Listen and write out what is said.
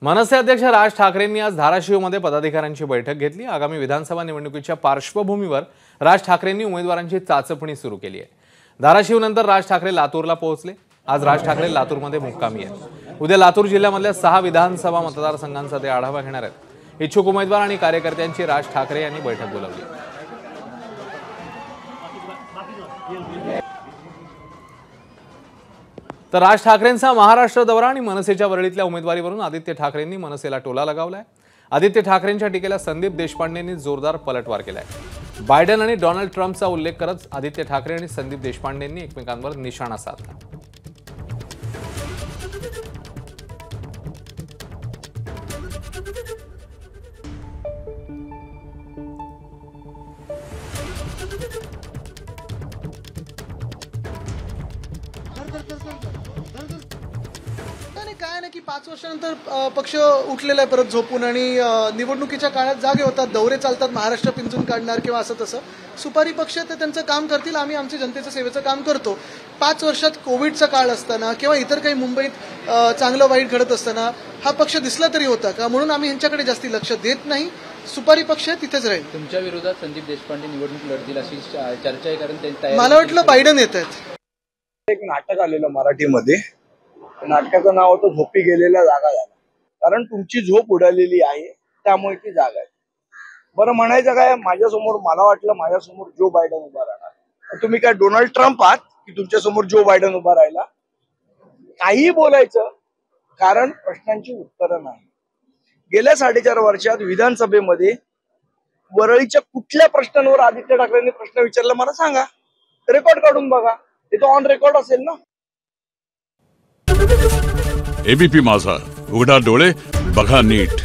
मनसे अध्यक्ष राज ठाकरेंनी आज धाराशिवमध्ये पदाधिकाऱ्यांची बैठक घेतली। आगामी विधानसभा निवडणुकीच्या पार्श्वभूमीवर राज ठाकरेंनी उमेदवारांची चाचपणी सुरू केली आहे। धाराशिवनंतर राज ठाकरे लातूरला पोहोचले। आज राज ठाकरे लातूरमध्ये मुक्कामी आहेत। उद्या लातूर जिल्ह्यामधल्या 6 विधानसभा मतदारसंघांचा ते आढावा घेणार आहेत। इच्छुक उमेदवार आणि कार्यकर्त्यांची राज ठाकरे यांनी बैठक बोलावली। तर राज ठाकरेंचा महाराष्ट्र दौरा आणि मनसेच्या वरळीतल्या उमेदवारीवरून आदित्य ठाकरेंनी मनसेला टोला लगावलाय। आदित्य ठाकरेंच्या टीकेला संदीप देशपांडेंनी जोरदार पलटवार केलाय। बायडन आणि डोनाल्ड ट्रम्पचा उल्लेख करत आदित्य ठाकरे आणि संदीप देशपांडेंनी एकमेकांवर निशाणा साधला। काय ना की 5 वर्षानंतर पक्ष उठलेला आहे परत झोपून आणि निवडणुकीच्या काळात जागे होतात, दौरे चालतात, महाराष्ट्र पिंजून काढणार किंवा असं तसं। सुपारी पक्ष ते त्यांचं काम करतील, आम्ही आमच्या जनतेच्या सेवेचं काम करतो। 5 वर्षात कोविडचा काळ असताना किंवा इतर काही मुंबईत चांगलं वाईट घडत असताना हा पक्ष दिसला तरी होता का, म्हणून आम्ही ह्यांच्याकडे जास्ती लक्ष देत नाही। सुपारी पक्ष तिथेच राहील। तुमच्या विरोधात संदीप देशपांडे निवडणूक लढतील अशी चर्चा आहे, कारण मला वाटलं बायडन येत आहेत। एक नाटक आलेलं मराठीमध्ये, नाटकाचं नाव होतं झोपी गेलेल्या जागा झाल्या। कारण तुमची झोप उडालेली आहे त्यामुळे ती जागा आहे। बरं म्हणायचं काय, माझ्यासमोर मला वाटलं माझ्यासमोर जो बायडन उभा राहणार, तुम्ही काय डोनाल्ड ट्रम्प आहात की तुमच्यासमोर जो बायडन उभा राहिला? काही बोलायचं, कारण प्रश्नांची उत्तरं नाही। गेल्या 4.5 वर्षात विधानसभेमध्ये वरळीच्या कुठल्या प्रश्नांवर आदित्य ठाकरेंनी प्रश्न विचारला मला सांगा, रेकॉर्ड काढून बघा, ते तो ऑन रेकॉर्ड असेल ना। एबीपी माझा, उघडा डोळे बघा नीट।